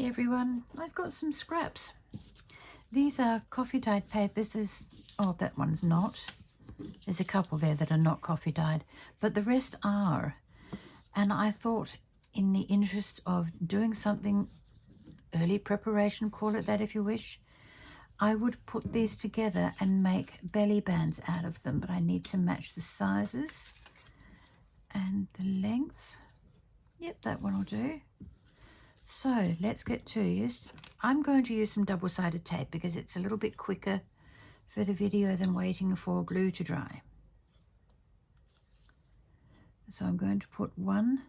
Hey everyone, I've got some scraps. These are coffee dyed papers. Oh, that one's not. There's a couple there that are not coffee dyed, but the rest are. And I thought, in the interest of doing something early preparation, call it that if you wish, I would put these together and make belly bands out of them, but I need to match the sizes and the lengths. Yep, that one will do. So let's get to use. I'm going to use some double-sided tape because it's a little bit quicker for the video than waiting for glue to dry. So I'm going to put one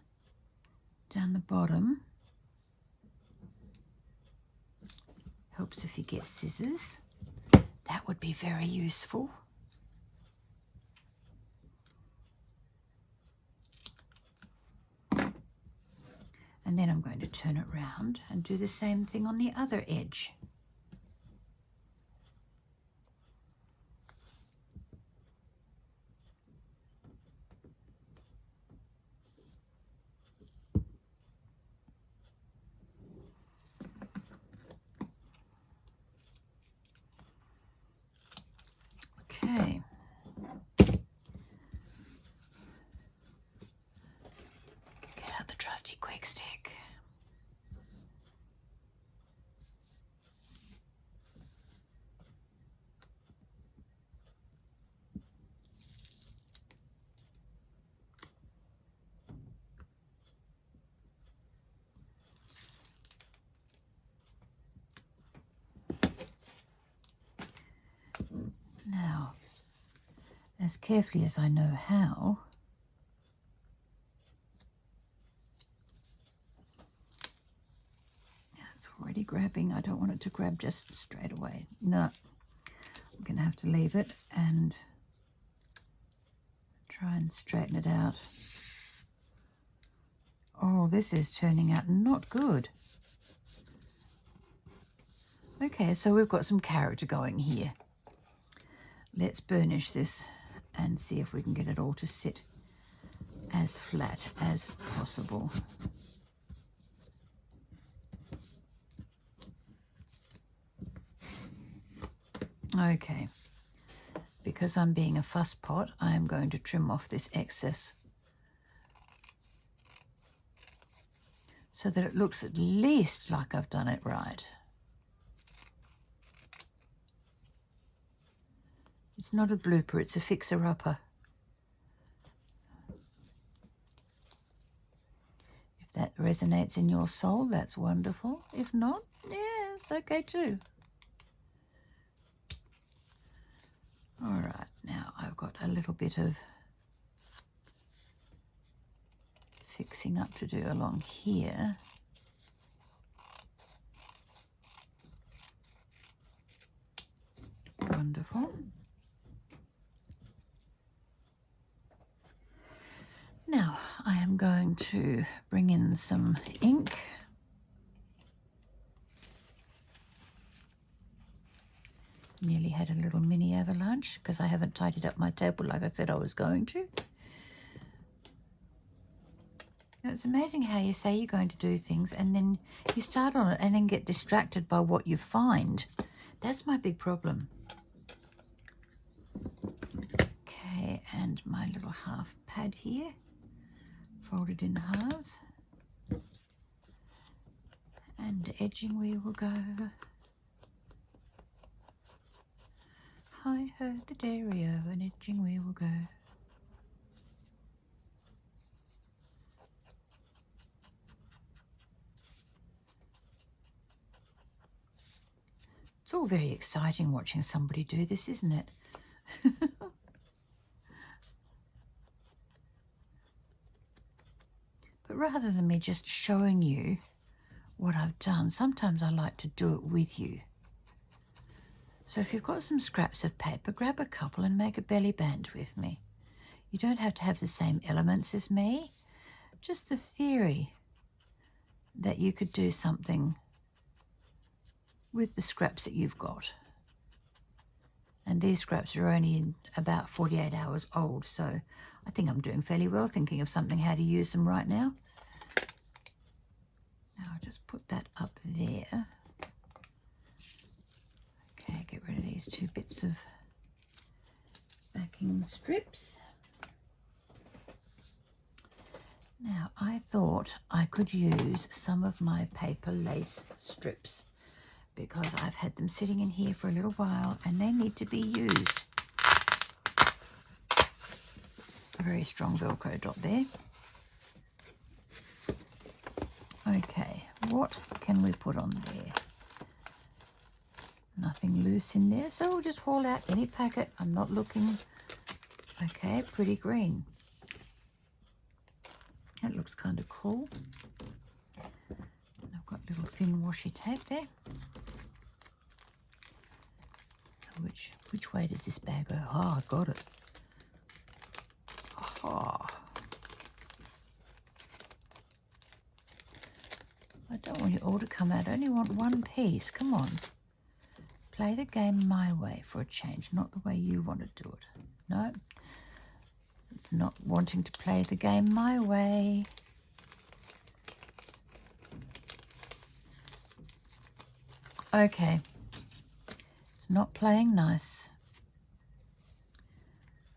down the bottom. Helps if you get scissors. That would be very useful. And then I'm going to turn it round and do the same thing on the other edge. Okay. Get out the trusty quick stick. Now, as carefully as I know how, it's already grabbing. I don't want it to grab just straight away. No, I'm going to have to leave it and try and straighten it out. Oh, this is turning out not good. Okay, so we've got some character going here. Let's burnish this and see if we can get it all to sit as flat as possible. Okay, because I'm being a fuss pot, I am going to trim off this excess so that it looks at least like I've done it right. It's not a blooper, it's a fixer-upper. If that resonates in your soul, that's wonderful. If not, yeah, it's okay too. All right, now I've got a little bit of fixing up to do along here. Wonderful. Now I am going to bring in some ink. Nearly had a little mini avalanche because I haven't tidied up my table like I said I was going to. It's amazing how you say you're going to do things and then you start on it and then get distracted by what you find. That's my big problem. Okay, and my little half pad here, folded in halves. And the edging we will go. I heard the dairy-o, and edging we will go. It's all very exciting watching somebody do this, isn't it? But rather than me just showing you what I've done, sometimes I like to do it with you. So if you've got some scraps of paper, grab a couple and make a belly band with me. You don't have to have the same elements as me, just the theory that you could do something with the scraps that you've got. And these scraps are only about 48 hours old, so I think I'm doing fairly well thinking of something how to use them right now. Now I'll just put that up there. Okay, get rid of these 2 bits of backing strips. Now, I thought I could use some of my paper lace strips because I've had them sitting in here for a little while and they need to be used. A very strong Velcro dot there. Okay, what can we put on there? Nothing loose in there, so we'll just haul out any packet. I'm not looking. Okay, pretty green. That looks kind of cool. I've got little thin washi tape there. Which way does this bag go? Oh, I got it. Oh. I don't want it all to come out. I only want one piece. Come on. Play the game my way for a change, not the way you want to do it. No. It's not wanting to play the game my way. Okay. It's not playing nice.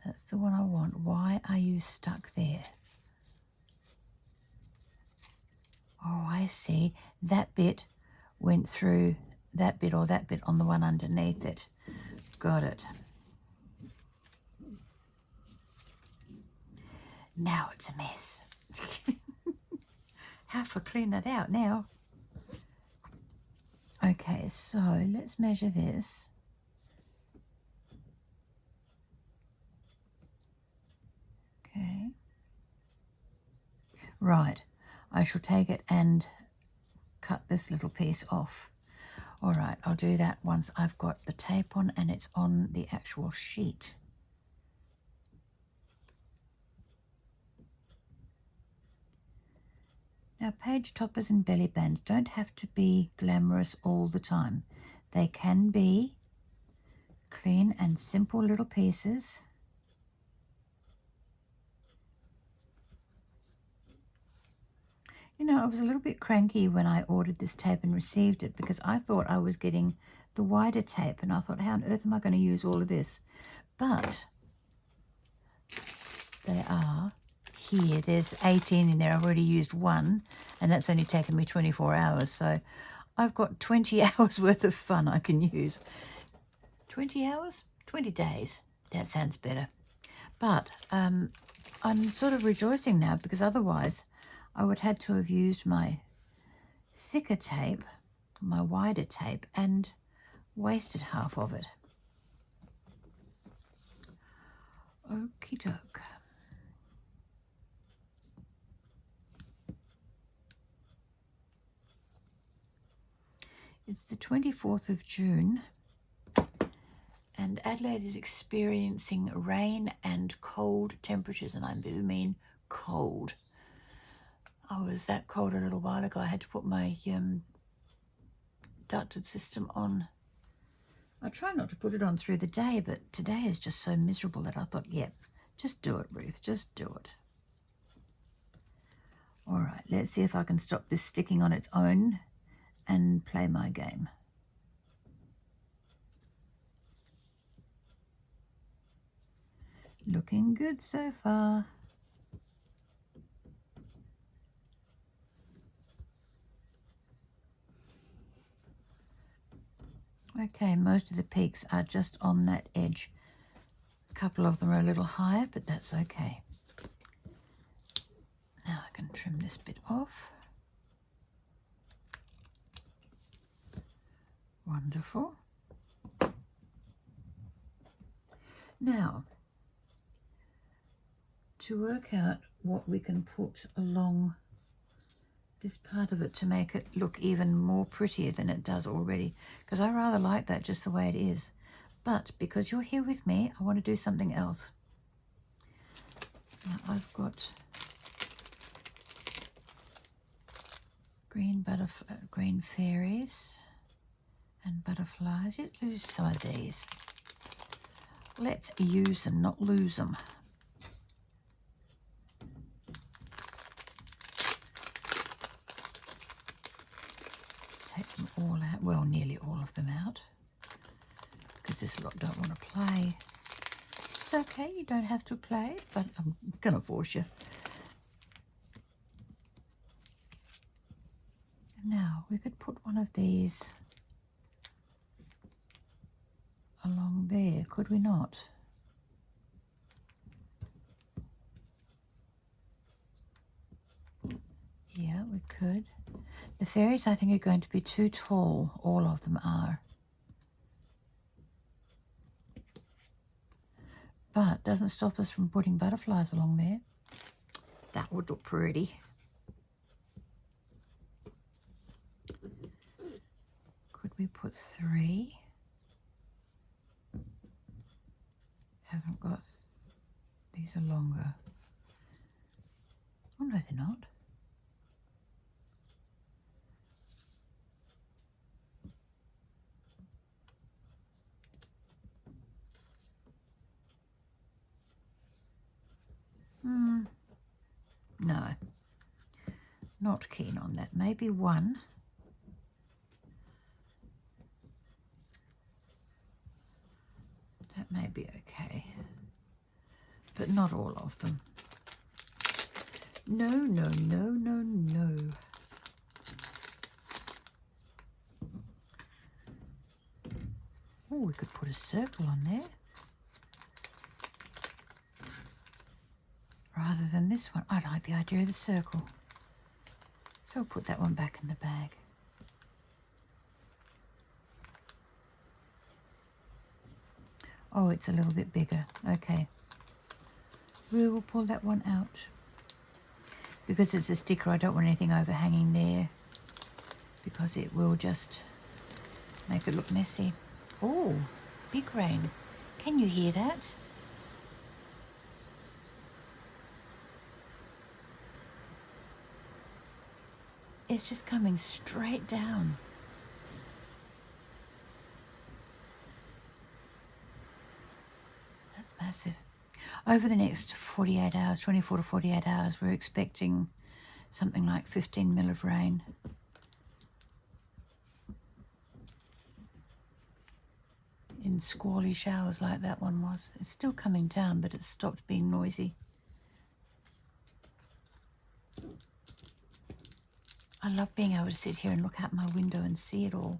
That's the one I want. Why are you stuck there? Oh, I see. That bit went through that bit or that bit on the one underneath it. Got it. Now it's a mess. Have to clean that out now. Okay, so let's measure this. Okay. Right. I shall take it and cut this little piece off. All right, I'll do that once I've got the tape on and it's on the actual sheet. Now, page toppers and belly bands don't have to be glamorous all the time. They can be clean and simple little pieces. You know, I was a little bit cranky when I ordered this tape and received it because I thought I was getting the wider tape and I thought, how on earth am I going to use all of this? But they are here. There's 18 in there. I've already used one and that's only taken me 24 hours. So I've got 20 hours worth of fun I can use. 20 hours? 20 days. That sounds better. But I'm sort of rejoicing now because otherwise I would have had to have used my thicker tape, my wider tape, and wasted half of it. Okie doke. It's the 24th of June, and Adelaide is experiencing rain and cold temperatures, and I do mean cold. I was that cold a little while ago. I had to put my ducted system on. I try not to put it on through the day, but today is just so miserable that I thought, yep, just do it, Ruth, just do it. All right, let's see if I can stop this sticking on its own and play my game. Looking good so far. Okay, most of the peaks are just on that edge. A couple of them are a little higher, but that's okay. Now I can trim this bit off. Wonderful. Now, to work out what we can put along this part of it to make it look even more prettier than it does already, because I rather like that just the way it is. But because you're here with me, I want to do something else. Now I've got green fairies and butterflies. Let's use some of these. Let's use them, not lose them. take them all out, well, nearly all of them out, because this lot don't want to play. It's okay, you don't have to play, but I'm going to force you. Now, we could put one of these along there, could we not? Yeah, we could. The fairies, I think, are going to be too tall. All of them are. But doesn't stop us from putting butterflies along there. That would look pretty. Could we put 3? Haven't got... These are longer. Oh, no, they're not. No, not keen on that. Maybe 1. That may be okay, but not all of them. No, no, no, no, no. Oh, we could put a circle on there. Rather than this one. I like the idea of the circle. So I'll put that one back in the bag. Oh, it's a little bit bigger. Okay. We will pull that one out. Because it's a sticker, I don't want anything overhanging there, because it will just make it look messy. Oh, big rain. Can you hear that? It's just coming straight down. That's massive. Over the next 48 hours, 24 to 48 hours, we're expecting something like 15 mil of rain. In squally showers like that one was. It's still coming down, but it's stopped being noisy. I love being able to sit here and look out my window and see it all.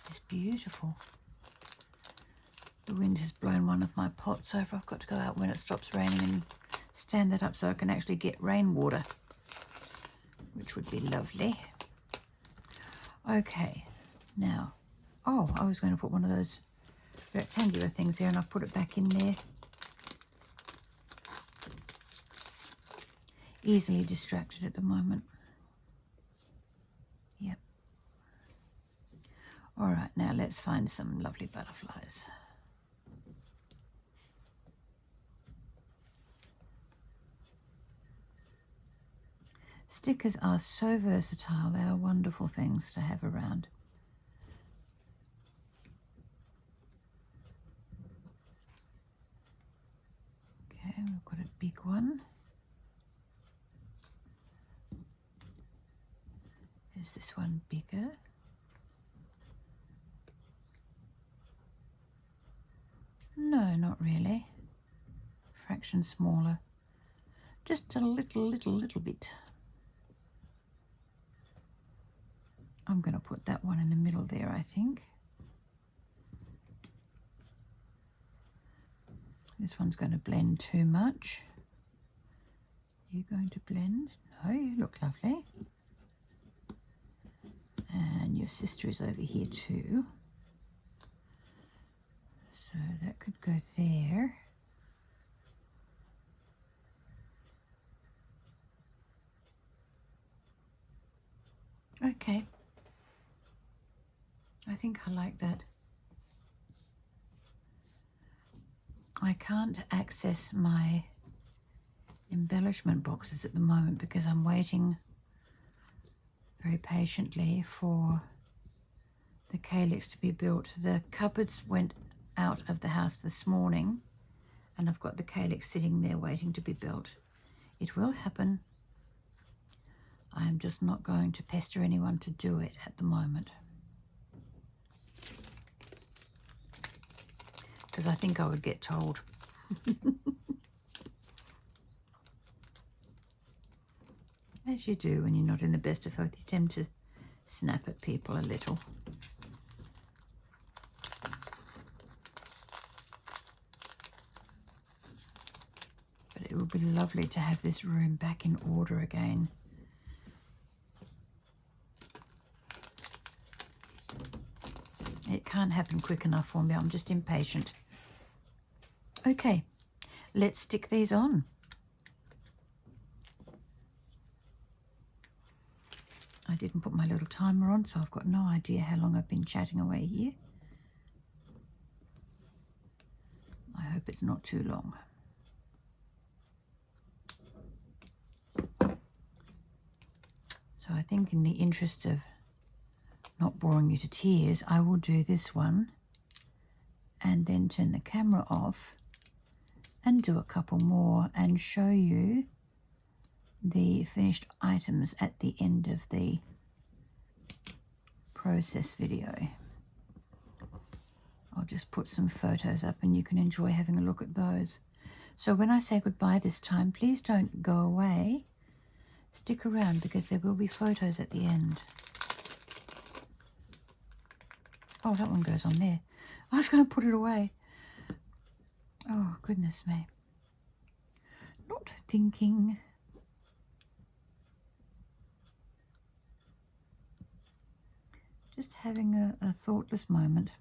It's beautiful. The wind has blown one of my pots over. I've got to go out when it stops raining and stand that up so I can actually get rainwater, which would be lovely. Okay, now, oh, I was going to put one of those rectangular things there and I've put it back in there. Easily distracted at the moment. Yep. All right, now let's find some lovely butterflies. Stickers are so versatile. They are wonderful things to have around. Okay, we've got a big one. Is this one bigger? No, not really. Fraction smaller. Just a little bit. I'm going to put that one in the middle there, I think. This one's going to blend too much. You going to blend? No, you look lovely. And your sister is over here too. So that could go there. Okay. I think I like that. I can't access my embellishment boxes at the moment because I'm waiting very patiently for the calyx to be built. The cupboards went out of the house this morning and I've got the calyx sitting there waiting to be built. It will happen. I am just not going to pester anyone to do it at the moment, because I think I would get told. As you do when you're not in the best of health, you tend to snap at people a little. But it would be lovely to have this room back in order again. It can't happen quick enough for me. I'm just impatient. Okay, let's stick these on. I didn't put my little timer on, so I've got no idea how long I've been chatting away here. I hope it's not too long. So I think in the interest of not boring you to tears, I will do this one and then turn the camera off and do a couple more and show you the finished items at the end of the process video. I'll just put some photos up and you can enjoy having a look at those. So when I say goodbye this time, please don't go away. Stick around because there will be photos at the end. Oh, that one goes on there. I was going to put it away. Oh, goodness me. Not thinking. Just having a thoughtless moment.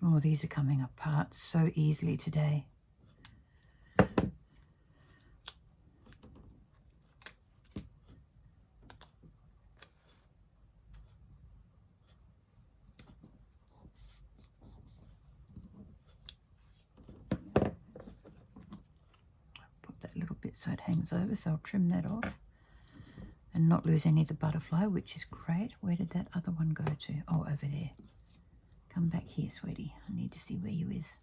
Oh, these are coming apart so easily today. Put that little bit so it hangs over, so I'll trim that off and not lose any of the butterfly, which is great. Where did that other one go to? Oh, over there. Come back here, sweetie. I need to see where you is.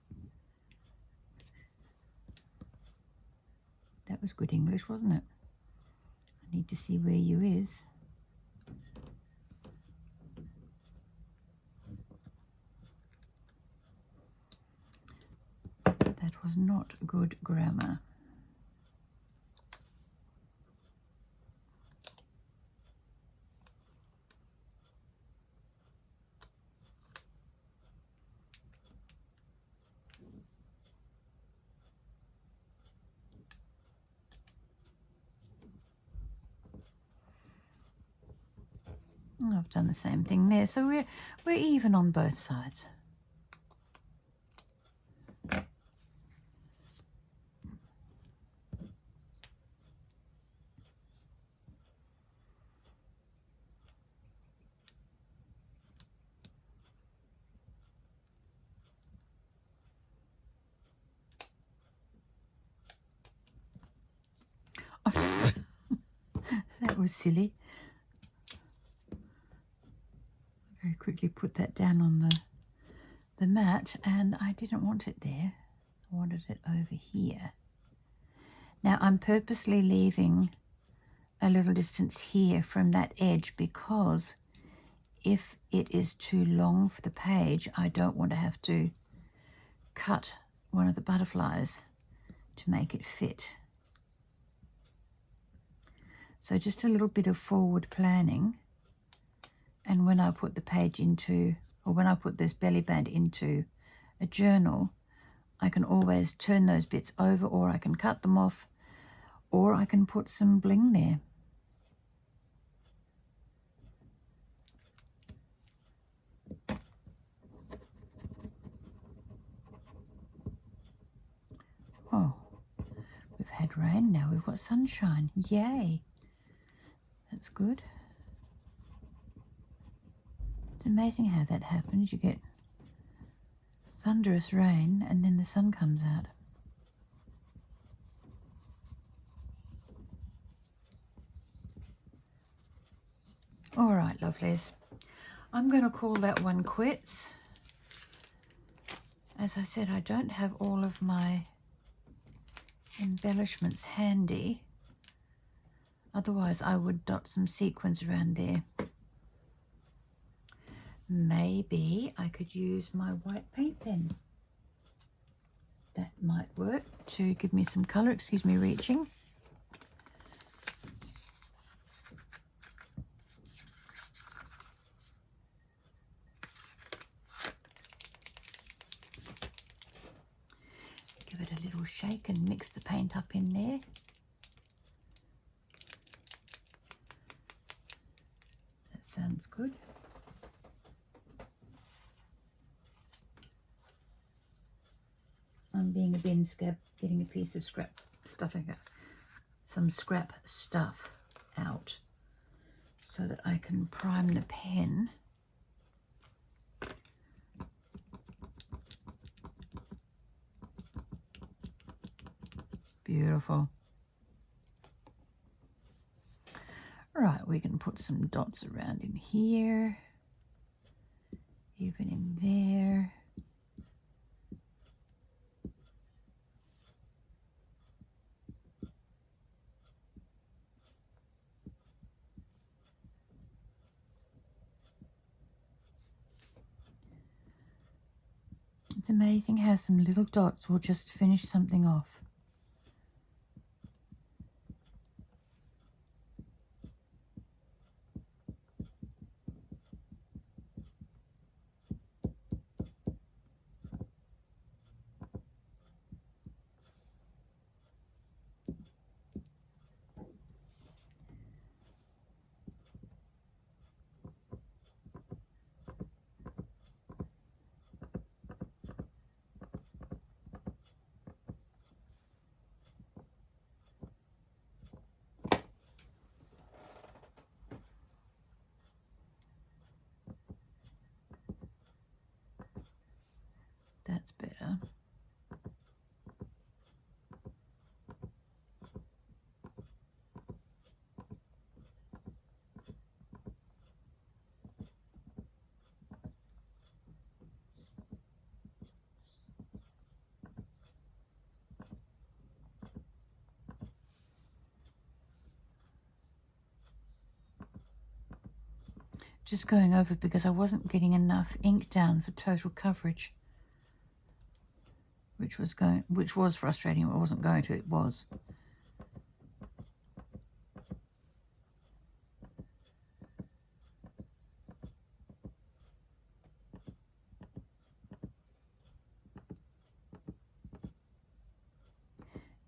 That was good English, wasn't it? I need to see where you is. That was not good grammar. I've done the same thing there, so we're even on both sides. That was silly. Very quickly put that down on the mat, and I didn't want it there. I wanted it over here. Now I'm purposely leaving a little distance here from that edge because if it is too long for the page, I don't want to have to cut one of the butterflies to make it fit. So just a little bit of forward planning, and when I put the page into, or when I put this belly band into a journal, I can always turn those bits over, or I can cut them off, or I can put some bling there. Oh, we've had sunshine. Yay. That's good. It's amazing how that happens. You get thunderous rain and then the sun comes out. All right, lovelies. I'm going to call that one quits. As I said, I don't have all of my embellishments handy. Otherwise, I would dot some sequins around there. Maybe I could use my white paint pen. That might work to give me some colour. Excuse me reaching. Give it a little shake and mix the paint up in there. That sounds good. I'm being a bin scab, getting a piece of scrap stuff, some scrap stuff out so that I can prime the pen. Beautiful. Right, we can put some dots around in here, even in there. It's amazing how some little dots will just finish something off. That's better. Just going over because I wasn't getting enough ink down for total coverage, which was frustrating. It wasn't going to, it was.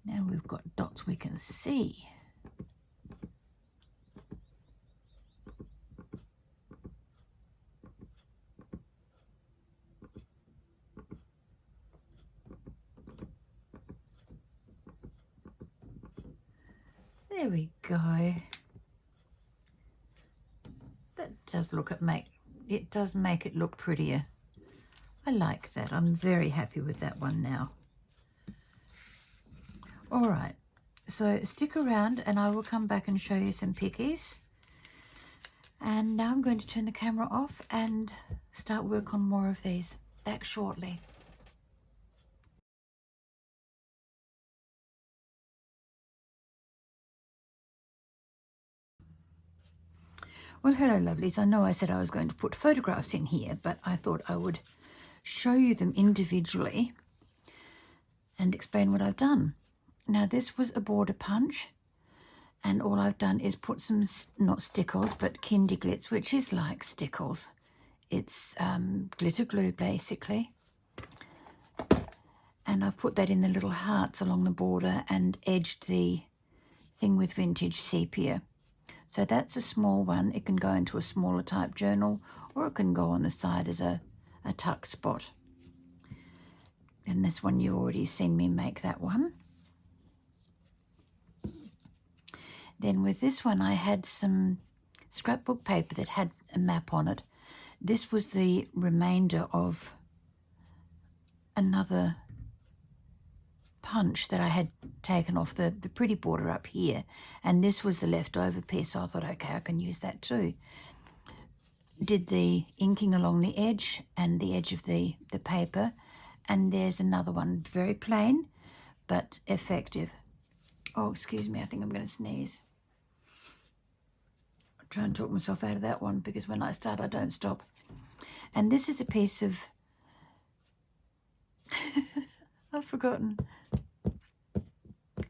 Now we've got dots we can see. There we go. That does it does make it look prettier. I like that. I'm very happy with that one now. All right, so stick around and I will come back and show you some pickies. And now I'm going to turn the camera off and start work on more of these. Back shortly. Well, hello lovelies. I know I said I was going to put photographs in here, but I thought I would show you them individually and explain what I've done. Now this was a border punch, and all I've done is put some, not stickles, but Kindy Glitz, which is like stickles. It's glitter glue basically. And I've put that in the little hearts along the border and edged the thing with vintage sepia. So that's a small one. It can go into a smaller type journal, or it can go on the side as a tuck spot. And this one, you already seen me make that one. Then with this one, I had some scrapbook paper that had a map on it. This was the remainder of another punch that I had taken off the pretty border up here, and this was the leftover piece, so I thought, okay, I can use that too. Did the inking along the edge and the edge of the paper, and there's another one, very plain but effective. Oh, excuse me, I think I'm going to sneeze. I'll try and talk myself out of that one, because when I start, I don't stop. And this is a piece of, I've forgotten,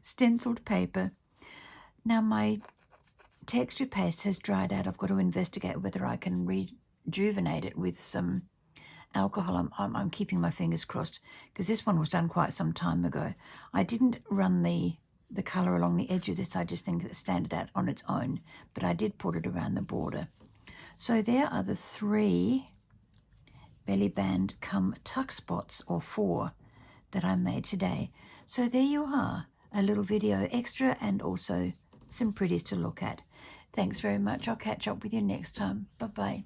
stenciled paper. Now my texture paste has dried out. I've got to investigate whether I can rejuvenate it with some alcohol. I'm keeping my fingers crossed, because this one was done quite some time ago. I didn't run the colour along the edge of this. I just think it standard out on its own, but I did put it around the border. So there are the 3 belly band come tuck spots, or 4, that I made today. So there you are, a little video extra and also some pretties to look at. Thanks very much. I'll catch up with you next time. Bye-bye.